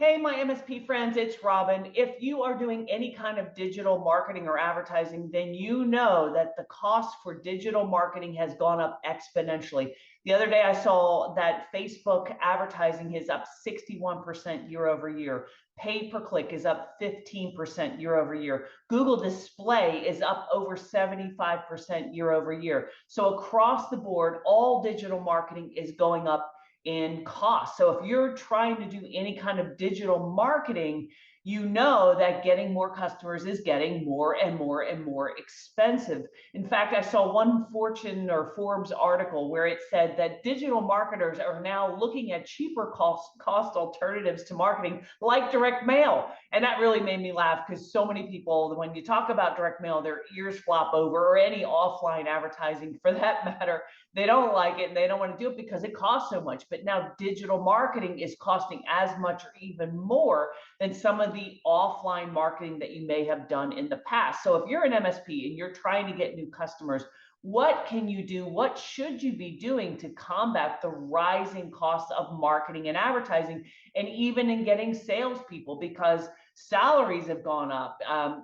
Hey, my MSP friends, it's Robin. If you are doing any kind of digital marketing or advertising, then you know that the cost for digital marketing has gone up exponentially. The other day, I saw that Facebook advertising is up 61% year over year. Pay per click is up 15% year over year. Google Display is up over 75% year over year. So across the board, all digital marketing is going up in cost. So if you're trying to do any kind of digital marketing, you know that getting more customers is getting more and more and more expensive. In fact, I saw one Fortune or Forbes article where it said that digital marketers are now looking at cheaper cost alternatives to marketing like direct mail. And that really made me laugh because so many people, when you talk about direct mail, their ears flop over, or any offline advertising for that matter. They don't like it and they don't want to do it because it costs so much. But now digital marketing is costing as much or even more than some of the offline marketing that you may have done in the past. So if you're an MSP and you're trying to get new customers, what can you do? What should you be doing to combat the rising costs of marketing and advertising, and even in getting salespeople? Because salaries have gone up.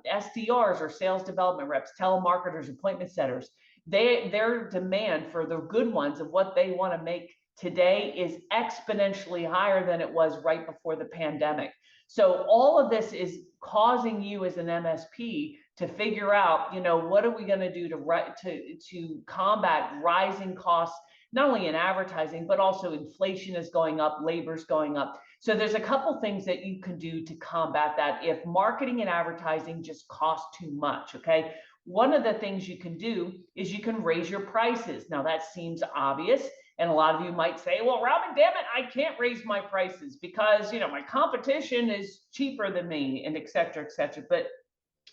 SDRs, or sales development reps, telemarketers, appointment setters, their demand for the good ones of what they want to make today is exponentially higher than it was right before the pandemic. So all of this is causing you as an MSP to figure out, what are we going to do to combat rising costs, not only in advertising, but also inflation is going up, labor's going up. So there's a couple things that you can do to combat that if marketing and advertising just cost too much, okay? One of the things you can do is you can raise your prices. Now that seems obvious. And a lot of you might say, well, Robin, damn it, I can't raise my prices because, my competition is cheaper than me, and et cetera, et cetera. But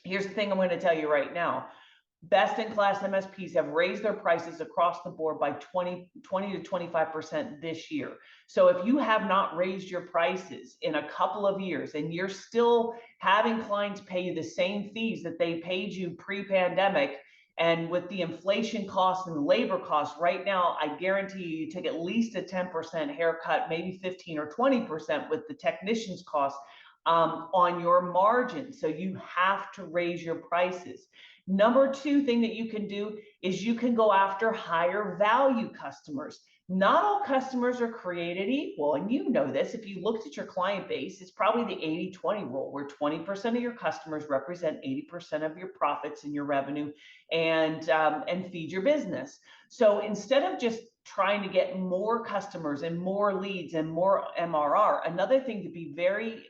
here's the thing I'm going to tell you right now. Best in class MSPs have raised their prices across the board by 20 to 25% this year. So if you have not raised your prices in a couple of years and you're still having clients pay you the same fees that they paid you pre-pandemic, and with the inflation costs and the labor costs right now, I guarantee you take at least a 10% haircut, maybe 15 or 20% with the technicians costs on your margin. So you have to raise your prices. Number two thing that you can do is you can go after higher value customers. Not all customers are created equal. And you know this, if you looked at your client base, it's probably the 80-20 rule, where 20% of your customers represent 80% of your profits and your revenue, and feed your business. So instead of just trying to get more customers and more leads and more MRR, another thing to be very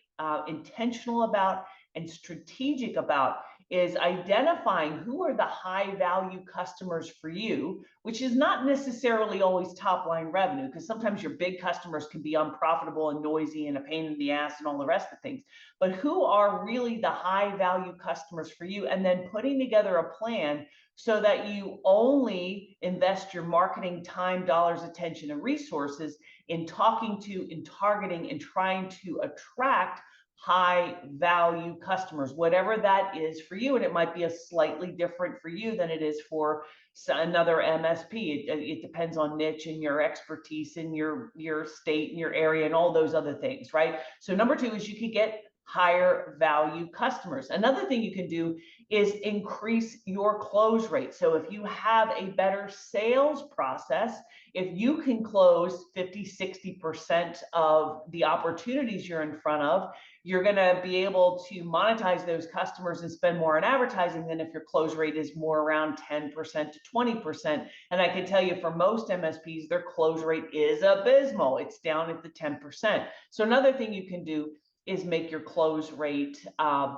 intentional about and strategic about is identifying who are the high value customers for you, which is not necessarily always top line revenue, because sometimes your big customers can be unprofitable and noisy and a pain in the ass and all the rest of things. But who are really the high value customers for you, and then putting together a plan so that you only invest your marketing time, dollars, attention, and resources in talking to, in targeting, and trying to attract high value customers, whatever that is for you. And it might be a slightly different for you than it is for another MSP. It depends on niche and your expertise in your state and your area and all those other things, right? So number two is you can get higher value customers. Another thing you can do is increase your close rate. So if you have a better sales process, if you can close 50-60% of the opportunities you're in front of, you're going to be able to monetize those customers and spend more on advertising than if your close rate is more around 10% to 20%. And I can tell you, for most MSPs, their close rate is abysmal. It's down at the 10%. So another thing you can do is make your close rate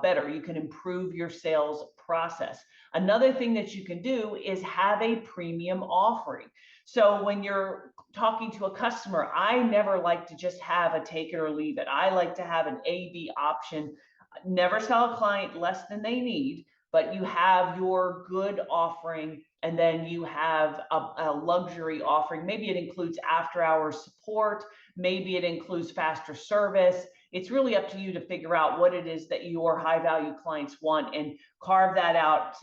better. You can improve your sales process. Another thing that you can do is have a premium offering. So when you're talking to a customer, I never like to just have a take it or leave it. I like to have an A/B option. Never sell a client less than they need, but you have your good offering, and then you have a luxury offering. Maybe it includes after hours support. Maybe it includes faster service. It's really up to you to figure out what it is that your high value clients want and carve that out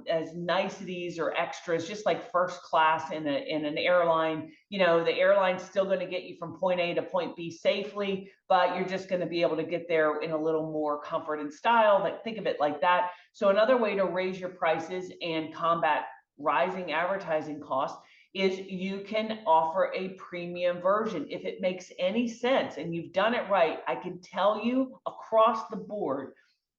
as niceties or extras, just like first class in an airline. You know, the airline's still going to get you from point A to point B safely, but you're just going to be able to get there in a little more comfort and style. Like, think of it like that. So another way to raise your prices and combat rising advertising costs is you can offer a premium version. If it makes any sense and you've done it right, I can tell you across the board,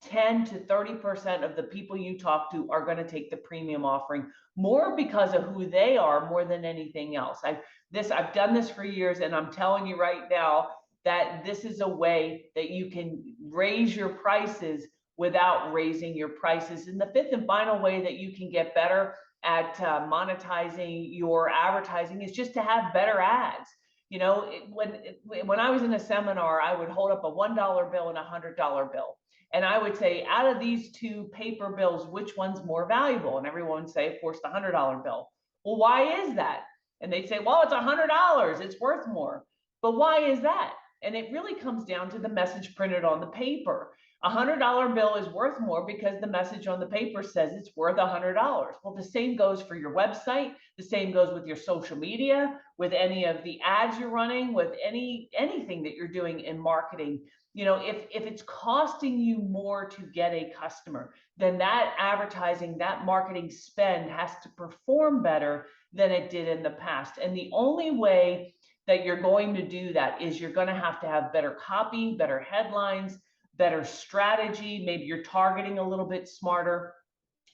10 to 30% of the people you talk to are going to take the premium offering, more because of who they are more than anything else. I've done this for years, and I'm telling you right now that this is a way that you can raise your prices without raising your prices. And the fifth and final way that you can get better at monetizing your advertising is just to have better ads. You know, when I was in a seminar, I would hold up a $1 bill and a $100 bill. And I would say, out of these two paper bills, which one's more valuable? And everyone would say, of course, the $100 bill. Well, why is that? And they'd say, well, it's $100. It's worth more. But why is that? And it really comes down to the message printed on the paper. A $100 bill is worth more because the message on the paper says it's worth $100. Well, the same goes for your website. The same goes with your social media, with any of the ads you're running, with anything that you're doing in marketing. You know, if it's costing you more to get a customer, then that advertising, that marketing spend has to perform better than it did in the past. And the only way that you're going to do that is you're going to have better copy, better headlines, better strategy. Maybe you're targeting a little bit smarter,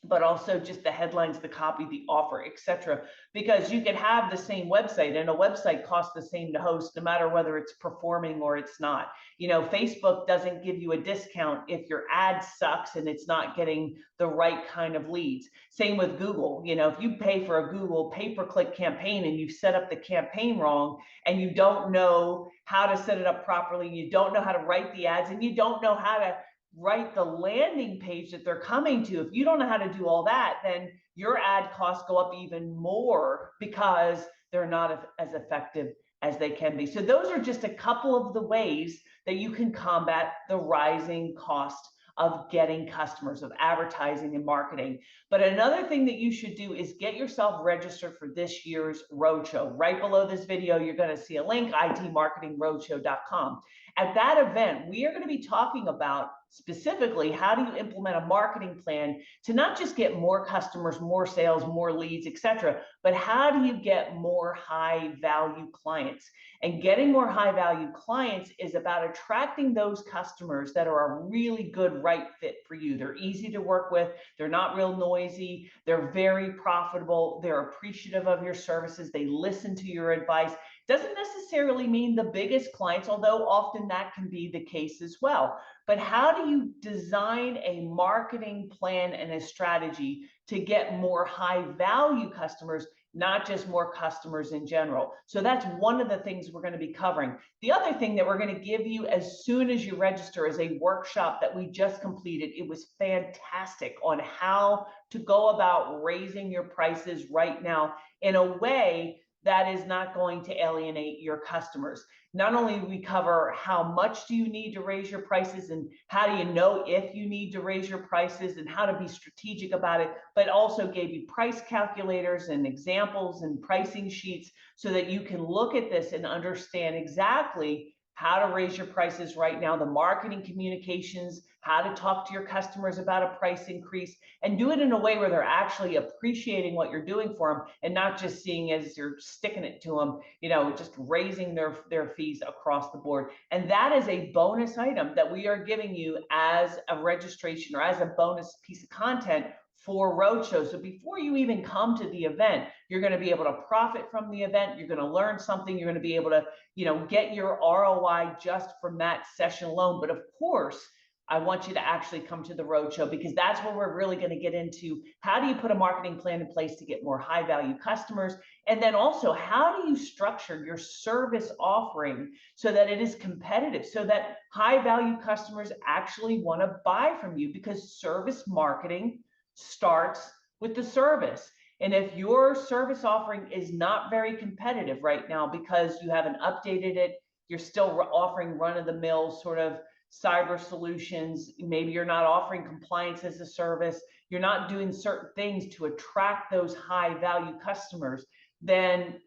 but also just the headlines, the copy, the offer, etc. Because you could have the same website, and a website costs the same to host no matter whether it's performing or it's not. You know, Facebook doesn't give you a discount if your ad sucks and it's not getting the right kind of leads. Same with Google. You know, if you pay for a Google pay-per-click campaign and you've set up the campaign wrong and you don't know how to set it up properly, you don't know how to write the ads, and you don't know how to write the landing page that they're coming to. If you don't know how to do all that, then your ad costs go up even more because they're not as effective as they can be. So those are just a couple of the ways that you can combat the rising cost of getting customers, of advertising and marketing. But another thing that you should do is get yourself registered for this year's roadshow. Right below this video, you're going to see a link, itmarketingroadshow.com. At that event, we are going to be talking about specifically, how do you implement a marketing plan to not just get more customers, more sales, more leads, etc., but how do you get more high value clients? And getting more high value clients is about attracting those customers that are a really good right fit for you. They're easy to work with. They're not real noisy. They're very profitable. They're appreciative of your services. They listen to your advice. Doesn't necessarily mean the biggest clients, although often that can be the case as well. But how do you design a marketing plan and a strategy to get more high value customers, not just more customers in general? So that's one of the things we're going to be covering. The other thing that we're going to give you as soon as you register is a workshop that we just completed. It was fantastic on how to go about raising your prices right now in a way that is not going to alienate your customers. Not only do we cover how much do you need to raise your prices and how do you know if you need to raise your prices and how to be strategic about it, but also gave you price calculators and examples and pricing sheets so that you can look at this and understand exactly how to raise your prices right now, the marketing communications, how to talk to your customers about a price increase, and do it in a way where they're actually appreciating what you're doing for them and not just seeing as you're sticking it to them, you know, just raising their fees across the board. And that is a bonus item that we are giving you as a registration or as a bonus piece of content for Roadshow. So before you even come to the event, you're going to be able to profit from the event. You're going to learn something. You're going to be able to, you know, get your ROI just from that session alone. But of course, I want you to actually come to the Roadshow because that's where we're really going to get into how do you put a marketing plan in place to get more high value customers? And then also, how do you structure your service offering so that it is competitive, so that high value customers actually want to buy from you? Because service marketing starts with the service. And if your service offering is not very competitive right now because you haven't updated it, You're still offering run-of-the-mill sort of cyber solutions. Maybe you're not offering compliance as a service. You're not doing certain things to attract those high value customers. Then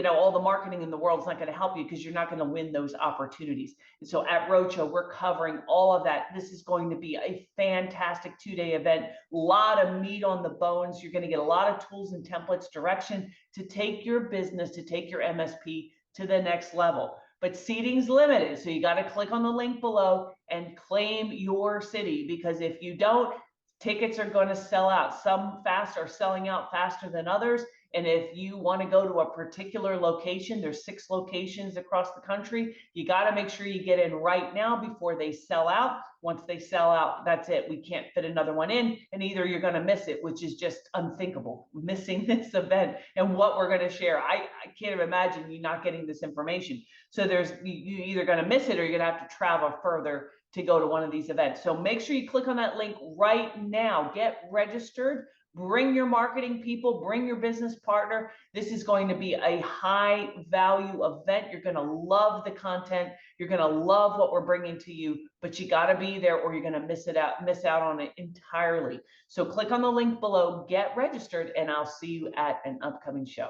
all the marketing in the world is not going to help you, because you're not going to win those opportunities. And so at Roadshow, we're covering all of that. This is going to be a fantastic 2-day event. A lot of meat on the bones. You're going to get a lot of tools and templates, direction to take your business, to take your MSP to the next level. But seating's limited, so you got to click on the link below and claim your city, because if you don't, tickets are going to sell out. Some are selling out faster than others. And if you want to go to a particular location, there's 6 locations across the country, you got to make sure you get in right now before they sell out. Once they sell out, that's it. We can't fit another one in, and either you're going to miss it, which is just unthinkable, missing this event and what we're going to share. I can't imagine you not getting this information. So you either going to miss it, or you're going to have to travel further to go to one of these events. So make sure you click on that link right now. Get registered. Bring your marketing people, bring your business partner. This is going to be a high value event. You're going to love the content. You're going to love what we're bringing to you, but you got to be there, or you're going to miss out on it entirely. So click on the link below, get registered, and I'll see you at an upcoming show.